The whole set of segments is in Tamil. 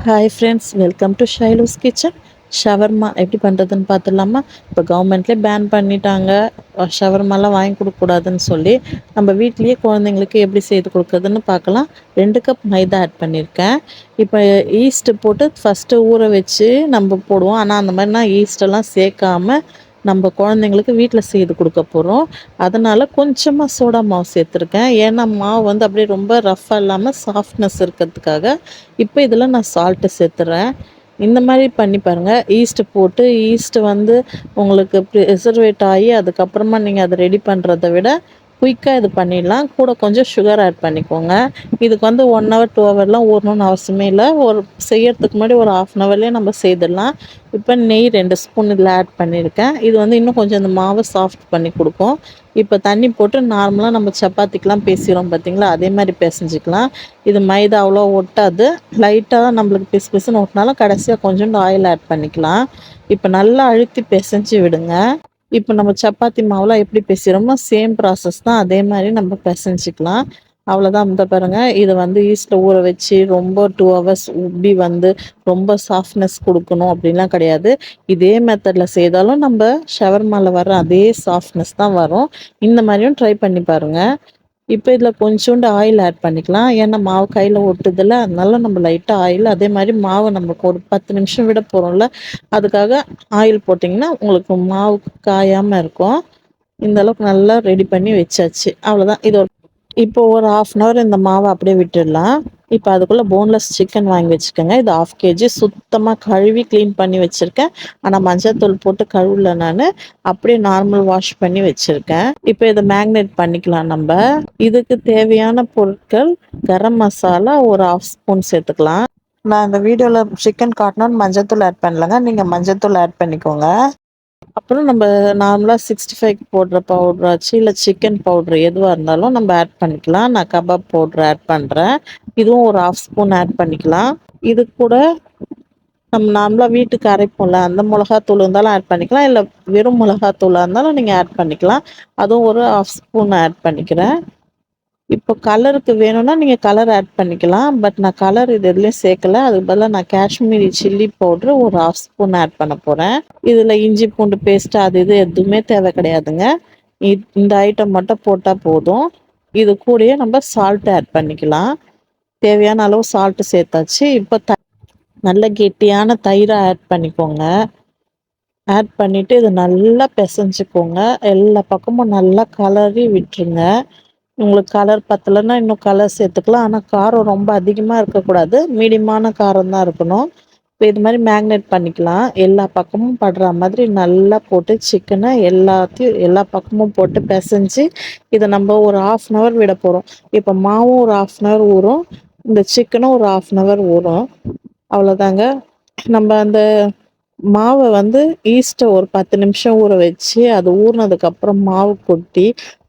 Hi friends, welcome to Shailu's kitchen. Shawarma எப்படி பண்ணுறதுன்னு பார்த்துடலாமா? இப்போ கவர்மெண்ட்லேயே பேன் பண்ணிட்டாங்க ஷவர்மாலாம் வாங்கி கொடுக்கக்கூடாதுன்னு சொல்லி. நம்ம வீட்லேயே குழந்தைங்களுக்கு எப்படி செய்து கொடுக்குறதுன்னு பார்க்கலாம். 2 கப் மைதா ஆட் பண்ணியிருக்கேன். இப்போ ஈஸ்ட்டு போட்டு ஃபஸ்ட்டு ஊற வச்சு நம்ம போடுவோம். ஆனால் அந்த மாதிரி நான் ஈஸ்டெல்லாம் சேர்க்காம நம்ம குழந்தைங்களுக்கு வீட்டில் செய்து கொடுக்க போகிறோம். அதனால் கொஞ்சமாக சோடா மாவு சேர்த்துருக்கேன். ஏன்னா மாவு வந்து அப்படியே ரொம்ப ரஃப்பாக இல்லாமல் சாஃப்ட்னஸ் இருக்கிறதுக்காக. இப்போ இதில் நான் சால்ட்டு சேர்த்துறேன். இந்த மாதிரி பண்ணி பாருங்கள். ஈஸ்ட்டு போட்டு ஈஸ்ட்டு வந்து உங்களுக்கு ப்ரிசர்வேட் ஆகி அதுக்கப்புறமா நீங்கள் அதை ரெடி பண்ணுறத விட குயிக்காக இது பண்ணிடலாம். கூட கொஞ்சம் சுகர் ஆட் பண்ணிக்கோங்க. இதுக்கு வந்து 1 ஹவர் 2 ஹவர்லாம் ஊறணும்னு அவசியமே இல்லை. ஒரு செய்யறதுக்கு முன்னாடி ஒரு 1/2 ஹவர்லேயே நம்ம செய்திடலாம். இப்போ நெய் 2 ஸ்பூன் இதில் ஆட் பண்ணியிருக்கேன். இது வந்து இன்னும் கொஞ்சம் இந்த மாவை சாஃப்ட் பண்ணி கொடுக்கும். இப்போ தண்ணி போட்டு நார்மலாக நம்ம சப்பாத்திக்கெலாம் பேசிக்கிறோம் பார்த்தீங்களா, அதே மாதிரி பிசைஞ்சிக்கலாம். இது மைதா அவ்வளோ ஒட்டாது. லைட்டாக தான் நம்மளுக்கு பிசு பிசுன்னு ஒட்டினாலும் கடைசியாக கொஞ்சோண்டு ஆயில் ஆட் பண்ணிக்கலாம். இப்போ நல்லா அழுத்தி பிசைஞ்சு விடுங்க. இப்போ நம்ம சப்பாத்தி மாவுலாம் எப்படி பிசைகிறோமோ சேம் ப்ராசஸ் தான். அதே மாதிரி நம்ம பிசைஞ்சிக்கலாம். அவ்வளோதான். இந்த பாருங்க, இதை வந்து ஈஸ்ட்டில் ஊற வச்சு ரொம்ப 2 ஹவர்ஸ் உப்பி வந்து ரொம்ப சாஃப்ட்னஸ் கொடுக்கணும் அப்படின்லாம் கிடையாது. இதே மெத்தடில் செய்தாலும் நம்ம ஷவர்மாவில் வர அதே சாஃப்ட்னஸ் தான் வரும். இந்த மாதிரியும் ட்ரை பண்ணி பாருங்கள். இப்போ இதில் கொஞ்சோண்டு ஆயில் ஆட் பண்ணிக்கலாம். ஏன்னா மாவு கையில் ஒட்டுதில்ல, அதனால நம்ம லைட்டாக ஆயில், அதே மாதிரி மாவை நம்ம ஒரு 10 நிமிஷம் விட போகிறோம்ல, அதுக்காக ஆயில் போட்டிங்கன்னா உங்களுக்கு மாவு காயாமல் இருக்கும். இந்த அளவுக்கு நல்லா ரெடி பண்ணி வச்சாச்சு. அவ்வளோதான். இப்போ ஒரு 1/2 ஹவர் இந்த மாவை அப்படியே விட்டுடலாம். இப்போ அதுக்குள்ளே போன்லெஸ் சிக்கன் வாங்கி வச்சுக்கோங்க. இது 1/2 kg சுத்தமாக கழுவி க்ளீன் பண்ணி வச்சுருக்கேன். ஆனால் மஞ்சள்தூள் போட்டு கழுவல நான். அப்படியே நார்மல் வாஷ் பண்ணி வச்சுருக்கேன். இப்போ இதை மேக்னேட் பண்ணிக்கலாம் நம்ம. இதுக்கு தேவையான பொருட்கள்: கரம் மசாலா ஒரு 1/2 ஸ்பூன் சேர்த்துக்கலாம். நான் இந்த வீடியோவில் சிக்கன் காட்டணும்னு மஞ்சள்தூள் ஆட் பண்ணலங்க. நீங்கள் மஞ்சள்தூள் ஆட் பண்ணிக்கோங்க. அப்புறம் நம்ம நார்மலாக 65க்கு போடுற பவுடர் ஆச்சு, இல்லை சிக்கன் பவுட்ரு எதுவாக இருந்தாலும் நம்ம ஆட் பண்ணிக்கலாம். நான் கபாப் பவுட்ரு ஆட் பண்ணுறேன். இதுவும் ஒரு 1/2 ஸ்பூன் ஆட் பண்ணிக்கலாம். இது கூட நம்ம நார்மலாக வீட்டுக்கு அரைப்போம்ல, அந்த மிளகாத்தூள் இருந்தாலும் ஆட் பண்ணிக்கலாம், இல்லை வெறும் மிளகாத்தூளாக இருந்தாலும் நீங்கள் ஆட் பண்ணிக்கலாம். அதுவும் ஒரு 1/2 ஸ்பூன் ஆட் பண்ணிக்கிறேன். இப்போ கலருக்கு வேணும்னா நீங்கள் கலர் ஆட் பண்ணிக்கலாம். பட் நான் கலர் இது எதுலேயும் சேர்க்கல. அதுக்கு பதிலாக நான் காஷ்மீரி சில்லி பவுட்ரு ஒரு 1/2 ஸ்பூன் ஆட் பண்ண போகிறேன். இதில் இஞ்சி பூண்டு பேஸ்ட்டு அது இது எதுவுமே தேவை கிடையாதுங்க. இந்த ஐட்டம் மட்டும் போட்டால் போதும். இது கூடயே நம்ம சால்ட் ஆட் பண்ணிக்கலாம். தேவையான அளவு சால்ட்டு சேர்த்தாச்சு. இப்போ நல்ல கெட்டியான தயிரை ஆட் பண்ணிக்கோங்க. ஆட் பண்ணிவிட்டு இதை நல்லா பிசைஞ்சுக்கோங்க. எல்லா பக்கமும் நல்லா கலரி விட்டுருங்க. உங்களுக்கு கலர் பத்தலைன்னா இன்னும் கலர் சேர்த்துக்கலாம். ஆனால் காரம் ரொம்ப அதிகமாக இருக்கக்கூடாது, மீடியமான காரம் தான் இருக்கணும். இப்போ இது மாதிரி மேக்னேட் பண்ணிக்கலாம். எல்லா பக்கமும் படுற மாதிரி நல்லா போட்டு சிக்கனை எல்லாத்தையும் எல்லா பக்கமும் போட்டு பிசைஞ்சு இதை நம்ம ஒரு 1/2 ஹவர் விட போகிறோம். இப்போ மாவும் ஒரு 1/2 ஹவர் ஊறும், இந்த சிக்கனும் ஒரு 1/2 ஹவர் ஊறும். அவ்வளோதாங்க. நம்ம அந்த மாவை வந்து ஈஸ்ட்டை ஒரு 10 நிமிஷம் ஊற வச்சு அது ஊறினதுக்கப்புறம் மாவு கொட்டி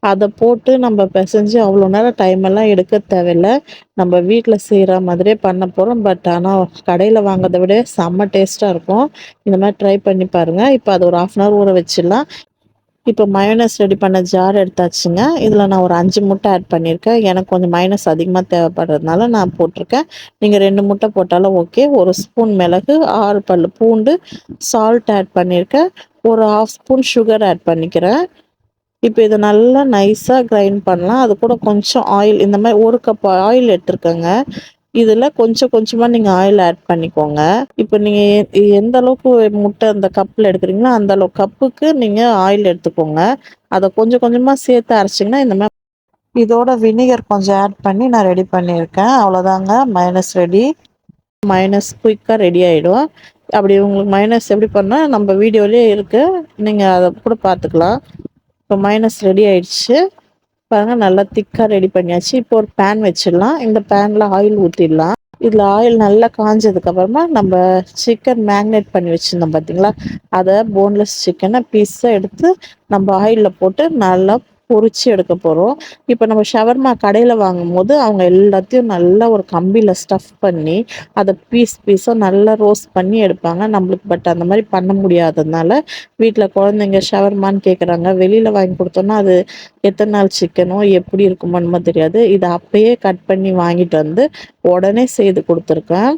அதை போட்டு நம்ம பிசைஞ்சு அவ்வளோ நேரம் டைமெல்லாம் எடுக்க தேவையில்லை. நம்ம வீட்டில் செய்கிற மாதிரியே பண்ண போகிறோம். பட் ஆனால் கடையில் வாங்குறதை விட செம்ம டேஸ்ட்டாக இருக்கும். இந்த மாதிரி ட்ரை பண்ணி பாருங்கள். இப்போ அது ஒரு 1/2 ஹவர் ஊற வச்சிடலாம். இப்போ மயோனைஸ் ரெடி பண்ண ஜார் எடுத்தாச்சுங்க. இதில் நான் ஒரு 5 முட்டை ஆட் பண்ணியிருக்கேன். எனக்கு கொஞ்சம் மைனஸ் அதிகமாக தேவைப்படுறதுனால நான் போட்டிருக்கேன். நீங்கள் 2 முட்டை போட்டாலும் ஓகே. 1 ஸ்பூன் மிளகு, 6 பல் பூண்டு, சால்ட் ஆட் பண்ணியிருக்கேன். ஒரு 1/2 ஸ்பூன் சுகர் ஆட் பண்ணிக்கிறேன். இப்போ இதை நல்லா நைஸாக கிரைண்ட் பண்ணலாம். அது கூட கொஞ்சம் ஆயில், இந்த மாதிரி 1 கப் ஆயில் எடுத்துருக்கேங்க. இதில் கொஞ்சம் கொஞ்சமாக நீங்கள் ஆயில் ஆட் பண்ணிக்கோங்க. இப்போ நீங்கள் எந்த அளவுக்கு முட்டை அந்த கப்பில் எடுக்கிறீங்களோ அந்த அளவு கப்புக்கு நீங்கள் ஆயில் எடுத்துக்கோங்க. அதை கொஞ்சம் கொஞ்சமாக சேர்த்து அரைச்சிங்கன்னா இந்த மாதிரி. இதோட வினிகர் கொஞ்சம் ஆட் பண்ணி நான் ரெடி பண்ணியிருக்கேன். அவ்வளோதாங்க, மைனஸ் ரெடி. மைனஸ் குயிக்காக ரெடி ஆகிடும். அப்படி உங்களுக்கு மைனஸ் எப்படி பண்ணால் நம்ம வீடியோலேயே இருக்குது, நீங்கள் அதை கூட பார்த்துக்கலாம். இப்போ மைனஸ் ரெடி ஆயிடுச்சு பாருங்கள். நல்லா திக்காக ரெடி பண்ணியாச்சு. இப்போ ஒரு பேன் வச்சிடலாம். இந்த பேனில் ஆயில் ஊற்றிடலாம். இதில் ஆயில் நல்லா காஞ்சதுக்கப்புறமா நம்ம சிக்கன் மேக்னேட் பண்ணி வச்சுருந்தோம் பார்த்தீங்களா, அதை போன்லெஸ் சிக்கனை பீஸாக எடுத்து நம்ம ஆயிலில் போட்டு நல்லா பொரிச்சு எடுக்க போகிறோம். இப்போ நம்ம ஷவர்மா கடையில் வாங்கும்போது அவங்க எல்லாத்தையும் நல்லா ஒரு கம்பியில் ஸ்டஃப் பண்ணி அதை பீஸாக நல்லா ரோஸ்ட் பண்ணி எடுப்பாங்க. நம்மளுக்கு பட் அந்த மாதிரி பண்ண முடியாததுனால வீட்டில் குழந்தைங்க ஷவர்மான்னு கேட்குறாங்க. வெளியில் வாங்கி கொடுத்தோன்னா அது எத்தனை நாள் சிக்கனோ எப்படி இருக்குமோ தெரியாது. இதை அப்பயே கட் பண்ணி வாங்கிட்டு வந்து உடனே செய்து கொடுத்துருக்கேன்.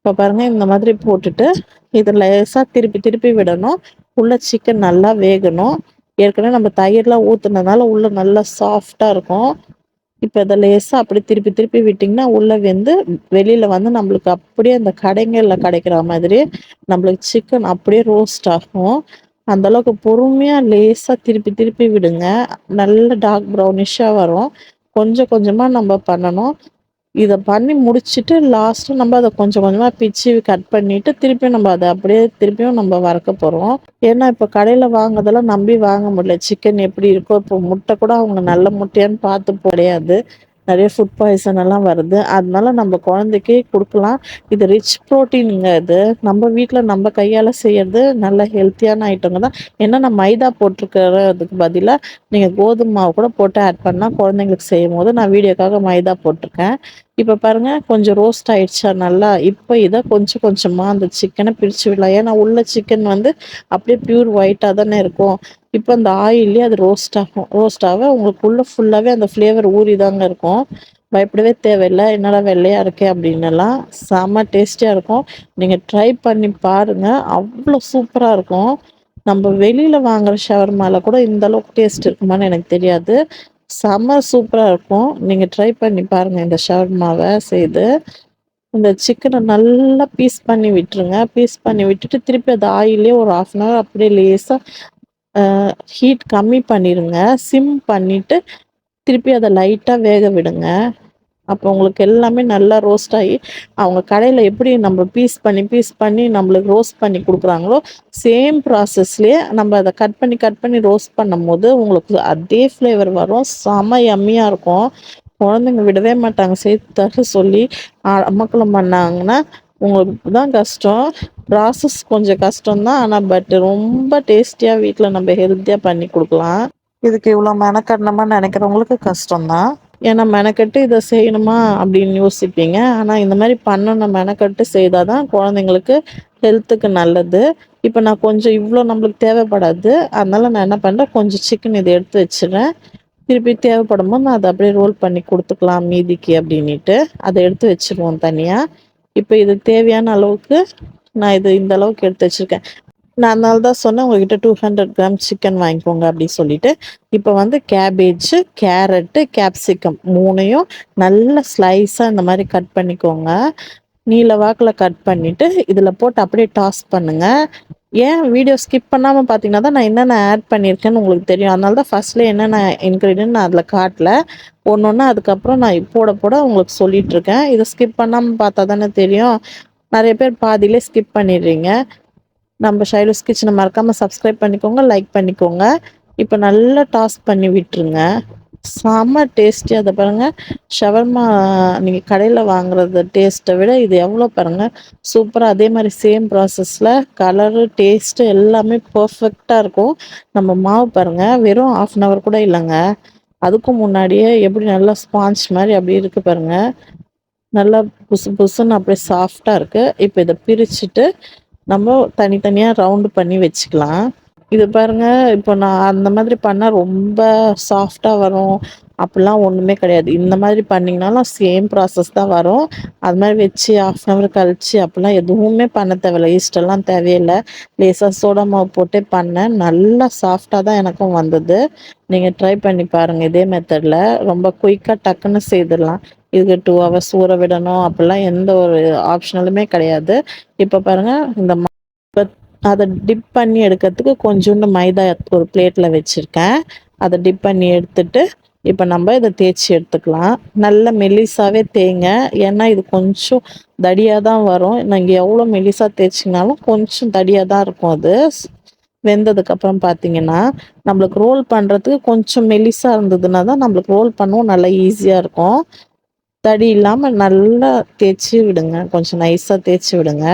இப்போ பாருங்க இந்த மாதிரி போட்டுட்டு இதை லேசாக திருப்பி திருப்பி விடணும். உள்ள சிக்கன் நல்லா வேகணும். ஏற்கனவே நம்ம தயிர்லாம் ஊற்றுனதுனால உள்ள நல்லா சாஃப்டாக இருக்கும். இப்போ இதை லேசாக அப்படி திருப்பி திருப்பி விட்டிங்கன்னா உள்ள வெந்து வெளியில் வந்து நம்மளுக்கு அப்படியே அந்த கடைங்களில் கிடைக்கிற மாதிரி நம்மளுக்கு சிக்கன் அப்படியே ரோஸ்ட் ஆகும். அந்தளவுக்கு பொறுமையாக லேசாக திருப்பி திருப்பி விடுங்க. நல்ல டார்க் ப்ரௌனிஷாக வரும். கொஞ்சம் கொஞ்சமாக நம்ம பண்ணணும். இத பண்ணி முடிச்சுட்டு லாஸ்ட்டு நம்ம அத கொஞ்சம் கொஞ்சமா பிச்சு கட் பண்ணிட்டு, திருப்பியும் நம்ம அத அப்படியே திருப்பியும் நம்ம வறுக்க போறோம். ஏன்னா, இப்ப கடையில வாங்குறதெல்லாம் நம்பி வாங்க முடியல. சிக்கன் எப்படி இருக்கோ, இப்போ முட்டை கூட அவங்க நல்ல முட்டையான்னு பார்த்து கிடையாது. நெறைய ஃபுட் பாய்சன் எல்லாம் வருது. அதனால நம்ம குழந்தைக்கு குடுக்கலாம். இது ரிச் புரோட்டீன்ங்க இது. நம்ம வீட்ல நம்ம கையால செய்யறது நல்ல ஹெல்த்தியான ஐட்டங்க தான். ஏன்னா, நான் மைதா போட்டிருக்கிறதுக்கு பதிலா நீங்க கோதுமை மாவு கூட போட்டு ஆட் பண்ணா குழந்தைங்களுக்கு செய்யும்போது நான் வீடியோக்காக மைதா போட்டிருக்கேன். இப்ப பாருங்க கொஞ்சம் ரோஸ்ட் ஆயிடுச்சா நல்லா. இப்ப இத கொஞ்சம் கொஞ்சமா அந்த சிக்கன பிரிச்சு விடலாம். ஏன்னா உள்ள சிக்கன் வந்து அப்படியே பியூர் ஒயிட்டா தானே இருக்கும். இப்ப அந்த ஆயில்லயே அது ரோஸ்ட் ஆகும். ரோஸ்ட் ஆக உங்களுக்கு உள்ள ஃபுல்லாவே அந்த ஃப்ளேவர் ஊறிதாங்க இருக்கும். பயப்படவே தேவையில்ல. என்னடா வெள்ளையா இருக்கே அப்படின்னுலாம். செம்ம டேஸ்டியா இருக்கும். நீங்க ட்ரை பண்ணி பாருங்க. அவ்ளோ சூப்பரா இருக்கும். நம்ம வெளியில வாங்குற ஷவர்மால கூட இந்த அளவுக்கு டேஸ்ட் இருக்குமான்னு எனக்கு தெரியாது. செம்ம சூப்பரா இருக்கும். நீங்க ட்ரை பண்ணி பாருங்க இந்த ஷவர்மாவ செய்து. இந்த சிக்கன நல்லா பீஸ் பண்ணி விட்டுருங்க. பீஸ் பண்ணி விட்டுட்டு திருப்பி அது ஆயில்லயே ஒரு 1/2 அன் ஹவர் அப்படியே லேசா அ ஹீட் கம்மி பண்ணிருங்க. சிம் பண்ணிட்டு திருப்பி அத லைட்டா வேக விடுங்க. அப்போ உங்களுக்கு எல்லாமே நல்லா ரோஸ்ட் ஆகி, அவங்க கடையில எப்படி நம்ம பீஸ் பண்ணி நம்மளுக்கு ரோஸ்ட் பண்ணி குடுக்குறாங்களோ, சேம் ப்ராசஸ்லயே நம்ம அத கட் பண்ணி ரோஸ்ட் பண்ணும்போது, உங்களுக்கு அதே ஃப்ளேவர் வரும். செம யம்மியா இருக்கும். குழந்தைங்க விடவே மாட்டாங்க. சேர்த்து தர சொல்லி அமர்க்களம் பண்ணாங்கன்னா, உங்களுக்கு தான் கஷ்டம். ப்ராசஸ் கொஞ்சம் கஷ்டம் தான். ஆனா ரொம்ப டேஸ்டியா வீட்ல நம்ம ஹெல்த்தியா பண்ணி குடுக்கலாம். இதுக்கு இவ்வளோ மெனக்கடணுமா நெனைக்கிறவங்களுக்கு கஷ்டம் தான். ஏன்னா மெனக்கெட்டு இத செய்யணுமா அப்படின்னு யோசிப்பீங்க. ஆனா இந்த மாரி பண்ணணும் மெனக்கெட்டு செய்தா தான் குழந்தைங்களுக்கு ஹெல்த்துக்கு நல்லது. இப்ப நான் கொஞ்சம் இவ்ளோ நம்மளுக்கு தேவைப்படாது. அதனால நான் என்ன பண்றேன், கொஞ்சம் சிக்கன் இத எடுத்து வச்சுர்றேன். திருப்பி தேவைப்படும்போது நான் அத அப்படியே ரோல் பண்ணி குடுத்துக்கலாம் மீதிக்கு அப்படின்னிட்டு, அத எடுத்து வச்சுருவோம் தனியா. இப்ப இது தேவையான அளவுக்கு நான் இது இந்த அளவுக்கு எடுத்து வச்சிருக்கேன். நான் அதனால தான் சொன்னேன் உங்ககிட்ட 200 கிராம் சிக்கன் வாங்கிக்கோங்க அப்படின்னு சொல்லிட்டு. இப்ப வந்து கேபேஜ், கேரட்டு, கேப்சிகம் 3யும் நல்ல ஸ்லைஸா இந்த மாரி கட் பண்ணிக்கோங்க. நீள வாக்குல கட் பண்ணிட்டு, இதில போட்டு அப்படியே டாஸ் பண்ணுங்க. ஏன் வீடியோ ஸ்கிப் பண்ணாம பார்த்தீங்கன்னா தான் நான் என்னென்ன ஆட் பண்ணியிருக்கேன்னு உங்களுக்கு தெரியும். அதனால தான் ஃபர்ஸ்ட்ல என்னென்ன இன்கிரீடியன்ட் நான் அதில காட்டல. ஒண்ணொண்ணா அதுக்கப்புறம் நான் போட போட உங்களுக்கு சொல்லிட்டுருக்கேன். இத ஸ்கிப் பண்ணாம பார்த்தா தானே தெரியும். நெறைய பேர் பாதியிலே ஸ்கிப் பண்ணிடுறீங்க. நம்ம ஷைலூஸ் கிச்சன மறக்காம சப்ஸ்கிரைப் பண்ணிக்கோங்க, லைக் பண்ணிக்கோங்க. இப்ப நல்லா டாஸ் பண்ணி விட்டுருங்க. செம்ம டேஸ்டியா அத பாருங்க. ஷவர்மா நீங்க கடையில வாங்குறது டேஸ்ட்ட விட இது எவ்வளோ பாருங்க. சூப்பரா அதே மாரி சேம் ப்ராசஸ்ல கலரு, டேஸ்ட்டு எல்லாமே பெர்ஃபெக்ட்டா இருக்கும். நம்ம மாவு பாருங்க வெறும் 1/2 அன் ஹவர் கூட இல்லங்க. அதுக்கும் முன்னாடியே எப்படி நல்லா ஸ்பாஞ்ச் மாரி அப்படியே இருக்கு பாருங்க. நல்லா புசு புசுன்னு அப்படியே சாஃப்ட்டா இருக்கு. இப்ப இத பிரிச்சுட்டு நம்ம தனித்தனியா ரவுண்டு பண்ணி வச்சுக்கலாம். இது பாருங்க, இப்போ நான் அந்த மாதிரி பண்ணா ரொம்ப சாஃப்ட்டா வரும். அப்படிலாம் ஒண்ணுமே கிடையாது. இந்த மாதிரி பண்ணீங்கனாலும் சேம் ப்ராசஸ் தான் வரும். அது மாரி வச்சு 1/2 அன் ஹவர் கழிச்சு அப்படிலாம் எதுவுமே பண்ண தேவையில்ல. ஈஸ்டெல்லாம் தேவையில்ல. லேசா சோடா மாவு போட்டே பண்ணேன். நல்லா சாஃப்ட்டா தான் எனக்கும் வந்தது. நீங்க ட்ரை பண்ணி பாருங்க இதே மெத்தட்ல. ரொம்ப குயிக்கா டக்குன்னு செய்துடலாம். இதுக்கு 2 ஹவர்ஸ் ஊற விடணும் அப்படிலாம் எந்த ஒரு ஆப்ஷனலுமே கிடையாது. இப்ப பாருங்க இந்த இப்ப அத டிப் பண்ணி எடுக்கிறதுக்கு கொஞ்சோண்டு மைதா ஒரு பிளேட்ல வச்சிருக்கேன். அத டிப் பண்ணி எடுத்துட்டு, இப்ப நம்ம இத தேய்ச்சு எடுத்துக்கலாம். நல்ல மெல்லிசாவே தேய்ங்க. ஏன்னா இது கொஞ்சம் தடியா தான் வரும். நீங்க எவ்வளோ மெல்லிசா தேய்ச்சிங்கனாலும் கொஞ்சம் தடியா தான் இருக்கும் அது. வெந்ததுக்கு அப்புறம் பார்த்தீங்கன்னா, நம்மளுக்கு ரோல் பண்றதுக்கு கொஞ்சம் மெல்லிசா இருந்ததுன்னா தான் நம்மளுக்கு ரோல் பண்ணவும் நல்லா ஈஸியா இருக்கும். தடி இல்லாம நல்லா தேய்ச்சு விடுங்க. கொஞ்சம் நைஸா தேய்ச்சு விடுங்க.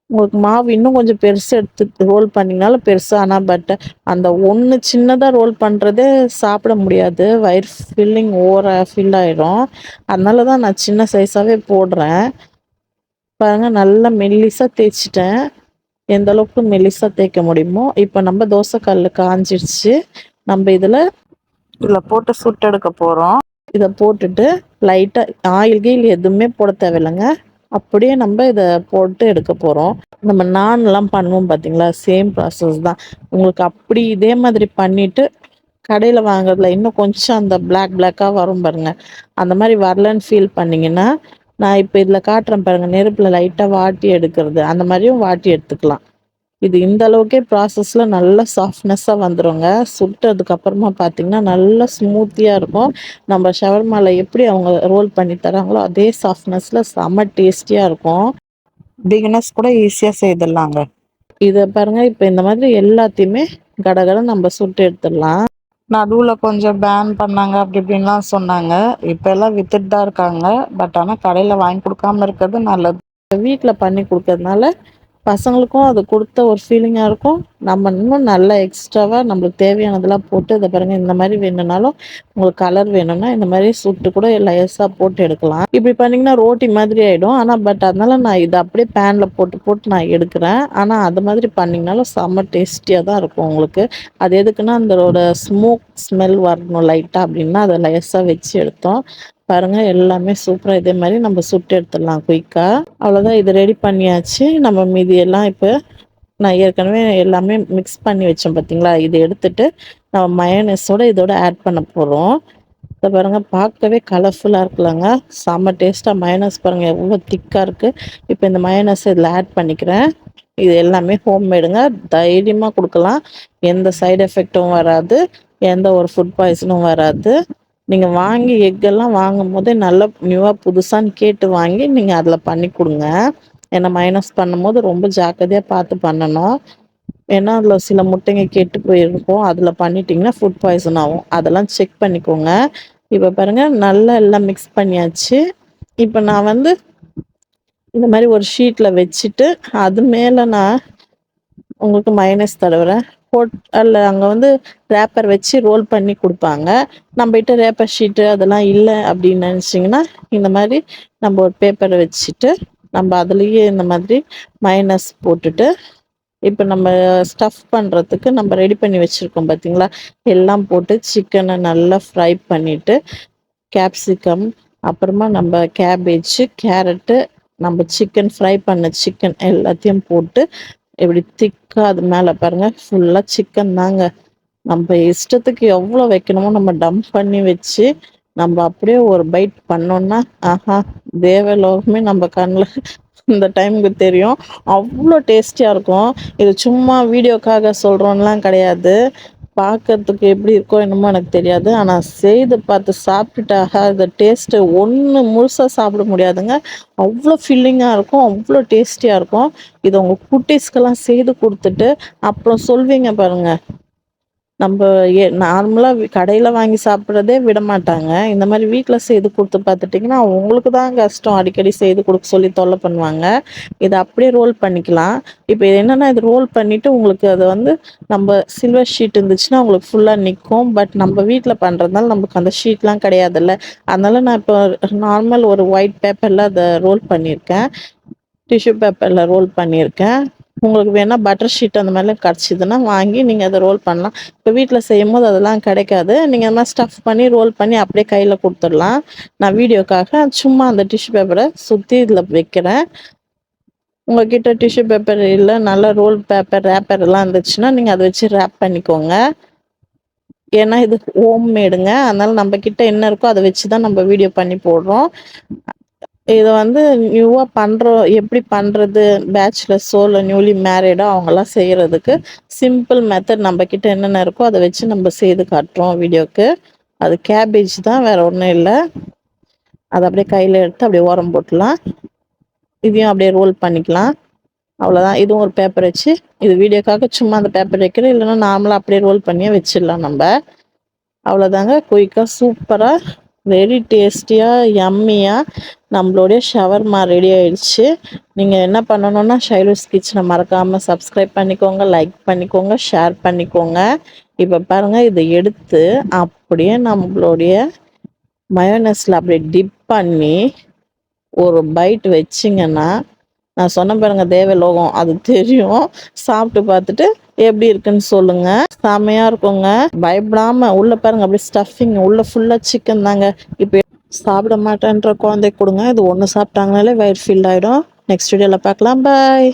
உங்களுக்கு மாவு இன்னும் கொஞ்சம் பெருசு எடுத்து ரோல் பண்ணீங்கனாலும் பெருசா அந்த ஒண்ணு சின்னதா ரோல் பண்றதே சாப்பிட முடியாது. வயிறு ஓவரா ஃபில் ஆயிடும். அதனால தான் நான் சின்ன சைஸாவே போடுறேன். பாருங்க நல்லா மெல்லிசா தேய்ச்சுட்டேன். எந்த அளவுக்கு மெல்லிசா தேய்க்க முடியுமோ, இப்ப நம்ம தோசை கல்லு காஞ்சிருச்சு. நம்ம இதுல போட்டு சுட்டெடுக்க போறோம். இத போட்டுட்டு லைட்டா ஆயில் கீயில் எதுவுமே போட தேவையில்லங்க. அப்படியே நம்ம இத போட்டு எடுக்க போறோம். நம்ம நான்லாம் பண்ணுவோம் பார்த்தீங்களா? சேம் ப்ராசஸ் தான். உங்களுக்கு அப்படி இதே மாதிரி பண்ணிட்டு, கடையில வாங்குறதுல இன்னும் கொஞ்சம் அந்த பிளாக்கா வரும் பாருங்க. அந்த மாரி வரலன்னு ஃபீல் பண்ணீங்கன்னா, நான் இப்ப இதுல காட்டுறேன் பாருங்க. நெருப்புல லைட்டா வாட்டி எடுக்கிறது. அந்த மாரியும் வாட்டி எடுத்துக்கலாம். இது இந்த அளவுக்கே ப்ராசஸ்ல நல்லா சாஃப்ட்னஸ்ஸா வந்துருங்க. சுட்டதுக்கு அப்புறமா பார்த்தீங்கன்னா, நல்லா ஸ்மூத்தியா இருக்கும். நம்ம ஷவர்மால எப்படி அவங்க ரோல் பண்ணி தராங்களோ, அதே சாஃப்ட்னஸ்ல செம்ம டேஸ்டியா இருக்கும். பிகினர்ஸ் கூட ஈஸியா செய்துடலாங்க. இத பாருங்க, இப்ப இந்த மாதிரி எல்லாத்தையுமே கடகடன்னு நம்ம சுட்டு எடுத்துடலாம். நடுவுல கொஞ்சம் பேன் பண்ணாங்க, அப்படி இப்படின்லாம் சொன்னாங்க. இப்ப எல்லாம் வித்துட்டு தான் இருக்காங்க. பட் ஆனா கடையில வாங்கி குடுக்காம இருக்கிறது நல்லது. வீட்ல பண்ணி குடுக்கறதுனால பசங்களுக்கும் அது குடுத்த ஒரு ஃபீலிங்கா இருக்கும். நம்ம இன்னும் நல்லா எக்ஸ்ட்ராவா நம்மளுக்கு தேவையானதெல்லாம் போட்டு இத பாருங்க இந்த மாரி வேணும்னாலும், உங்களுக்கு கலர் வேணும்னா இந்த மாரி சுட்டு கூட லேசா போட்டு எடுக்கலாம். இப்படி பண்ணீங்கன்னா ரோட்டி மாதிரி ஆயிடும். ஆனா அதனால நான் இத அப்படியே பேன்ல போட்டு போட்டு நான் எடுக்கிறேன். ஆனா அது மாதிரி பண்ணீங்கனாலும் செம்ம டேஸ்டியா தான் இருக்கும் உங்களுக்கு. அது எதுக்குன்னா அதோட ஸ்மோக் ஸ்மெல் வரணும் லைட்டா அப்படின்னா அத லேசா வச்சு எடுத்தோம். பாருங்க எல்லாமே சூப்பரா இதே மாரி நம்ம சுட்டு எடுத்துடலாம் குயிக்கா. அவ்வளோதான் இது ரெடி பண்ணியாச்சு. நம்ம மீதி எல்லாம் இப்ப நான் ஏற்கனவே எல்லாமே மிக்ஸ் பண்ணி வச்சேன் பார்த்தீங்களா? இத எடுத்துட்டு நம்ம மயோனைஸோட இதோட ஆட் பண்ண போறோம். இத பாருங்க பார்க்கவே கலர்ஃபுல்லா இருக்குல்லங்க. செம்ம டேஸ்ட்டா மயோனைஸ் பாருங்க எவ்வளோ திக்கா இருக்கு. இப்ப இந்த மயோனைஸ இதில ஆட் பண்ணிக்கிறேன். இது எல்லாமே ஹோம்மேடுங்க. தைரியமா குடுக்கலாம். எந்த சைட் எஃபெக்ட்டும் வராது. எந்த ஒரு ஃபுட் பாய்சனும் வராது. நீங்க வாங்கி எக்கெல்லாம் வாங்கும்போதே நல்லா நியூவா புதுசான்னு கேட்டு வாங்கி நீங்க அதில பண்ணி குடுங்க. ஏன்னா மைனஸ் பண்ணும்போது ரொம்ப ஜாக்கிரதையா பார்த்து பண்ணணும். ஏன்னா அதில சில முட்டைங்க கெட்டு போயிருக்கும். அதில பண்ணிட்டீங்கன்னா ஃபுட் பாய்சன் ஆகும். அதெல்லாம் செக் பண்ணிக்கோங்க. இப்ப பாருங்க நல்லா எல்லாம் மிக்ஸ் பண்ணியாச்சு. இப்ப நான் வந்து இந்த மாரி ஒரு ஷீட்ல வச்சுட்டு, அது மேல நான் உங்களுக்கு மயோனைஸ் தடவுறேன். அல்ல அங்க வந்து ரேப்பர் வச்சு ரோல் பண்ணி குடுப்பாங்க. நம்மகிட்ட ரேப்பர் ஷீட்டு அதெல்லாம் இல்ல அப்படின்னு நெனச்சிங்கன்னா, இந்த மாரி நம்ம ஒரு பேப்பர வச்சுட்டு, நம்ம அதுலயே இந்த மாதிரி மயோனைஸ் போட்டுட்டு, இப்ப நம்ம ஸ்டஃப் பண்றதுக்கு நம்ம ரெடி பண்ணி வச்சிருக்கோம் பார்த்தீங்களா? எல்லாம் போட்டு சிக்கன நல்லா ஃப்ரை பண்ணிட்டு, கேப்சிகம், அப்புறமா நம்ம கேபேஜ், கேரட்டு, நம்ம சிக்கன் ஃப்ரை பண்ண சிக்கன் எல்லாத்தையும் போட்டு, இப்படி திக்கா அது மேல பாருங்க ஃபுல்லா சிக்கன் தாங்க. நம்ம இஷ்டத்துக்கு எவ்வளோ வைக்கணுமோ நம்ம டம்ப் பண்ணி வச்சு, நம்ம அப்படியே ஒரு பைட் பண்ணோம்னா, ஆஹா! தேவலோகமே நம்ம கண்ல இந்த டைமுக்கு தெரியும். அவ்ளோ டேஸ்டியா இருக்கும். இது சும்மா வீடியோக்காக சொல்றோம்லாம் கிடையாது. பார்க்கறதுக்கு எப்படி இருக்கோ என்னமோ எனக்கு தெரியாது. ஆனா செய்து பார்த்து சாப்பிட்டுட்டு, ஆஹா! இந்த டேஸ்ட்டு ஒண்ணு முழுசா சாப்பிட முடியாதுங்க. அவ்ளோ ஃபில்லிங்கா இருக்கும். அவ்ளோ டேஸ்டியா இருக்கும். இத உங்க குட்டீஸ்க்கெல்லாம் செய்து குடுத்துட்டு, அப்புறம் சொல்வீங்க பாருங்க. நம்ப நார்மலா கடையில வாங்கி சாப்பிடுறதே விடமாட்டாங்க. இந்த மாரி வீட்ல செய்து குடுத்து பார்த்துட்டீங்கன்னா, உங்களுக்கு தான் கஷ்டம். அடிக்கடி செய்து குடுக்க சொல்லி தொல்ல பண்ணுவாங்க. இத அப்படியே ரோல் பண்ணிக்கலாம். இப்ப இது என்னன்னா, இது ரோல் பண்ணிட்டு உங்களுக்கு அத வந்து நம்ப சில்வர் ஷீட் இருந்துச்சுன்னா, உங்களுக்கு ஃபுல்லா நிக்கும். பட் நம்ப வீட்ல பண்றதுனால நமக்கு அந்த ஷீட்லாம் கிடையாதுல்ல. அதனால நான் இப்போ நார்மல் ஒரு ஒயிட் பேப்பர்ல அத ரோல் பண்ணியிருக்கேன். டிஷ்யூ பேப்பர்ல ரோல் பண்ணியிருக்கேன். உங்களுக்கு வேணா பட்டர் ஷீட் அந்த மாரிலாம் கெடச்சிதுன்னா, வாங்கி நீங்க அத ரோல் பண்ணலாம். இப்ப வீட்ல செய்யும்போது அதெல்லாம் கிடைக்காது. நீங்க அந்த மாரி ஸ்டஃப் பண்ணி, ரோல் பண்ணி அப்படியே கையில குடுத்துடலாம். நான் வீடியோக்காக சும்மா அந்த டிஷ்யூ பேப்பர சுத்தி இதில வைக்கிறேன். உங்ககிட்ட டிஷ்யூ பேப்பர் இல்ல, நல்ல ரோல் பேப்பர், ரேப்பர் எல்லாம் இருந்துச்சுன்னா, நீங்க அத வச்சு ரேப் பண்ணிக்கோங்க. ஏன்னா இது ஹோம்மேடுங்க. அதனால நம்ம கிட்ட என்ன இருக்கோ அத வச்சு தான் நம்ம வீடியோ பண்ணி போடுறோம். இத வந்து நியூவா பண்றோம் எப்படி பண்றது? பேச்சுலர்ஸோ இல்ல நியூலி மேரிடோ அவங்கலாம் செய்றதுக்கு சிம்பிள் மெத்தட் நம்ம கிட்ட என்னென்ன இருக்கோ அத வச்சு நம்ம செய்து காட்டுறோம் வீடியோக்கு. அது கேபேஜ் தான் வேற ஒண்ணும் இல்ல. அத அப்படியே கையில எடுத்து அப்படியே ஓரம் போட்டுலாம். இதையும் அப்படியே ரோல் பண்ணிக்கலாம். அவ்வளோதான். இதுவும் ஒரு பேப்பர் வச்சு இது வீடியோக்காக சும்மா அந்த பேப்பர் வைக்கிறேன். இல்லன்னா நார்மலா அப்படியே ரோல் பண்ணியே வச்சிடலாம் நம்ப. அவ்வளோதாங்க. குயிக்கா சூப்பரா, வெரி டேஸ்டியா, யம்மியா நம்மளுடைய ஷவர்மா ரெடி ஆயிடுச்சு. நீங்க என்ன பண்ணணும்னா, ஷைலூஸ் கிச்சன மறக்காம சப்ஸ்கிரைப் பண்ணிக்கோங்க, லைக் பண்ணிக்கோங்க, ஷேர் பண்ணிக்கோங்க. இப்ப பாருங்க இத எடுத்து அப்படியே நம்மளுடைய மயோனைஸ்ல அப்படியே டிப் பண்ணி ஒரு பைட் வச்சீங்கன்னா, நான் சொன்னேன் பாருங்க தேவலோகம். அது தெரியும். சாப்பிட்டு பார்த்துட்டு எப்படி இருக்குன்னு சொல்லுங்க. செமையா இருக்குங்க. பயப்படாம உள்ள பாருங்க அப்படியே ஸ்டஃபிங் உள்ள ஃபுல்லா சிக்கன் தாங்க. இப்ப சாப்பிட மாட்டேன்ற குழந்தைக்கு கொடுங்க. இது ஒன்று சாப்பிட்டாங்கனாலே வயிறு ஃபில் ஆகிடும். நெக்ஸ்ட் வீடியோவில் பார்க்கலாம். பாய்.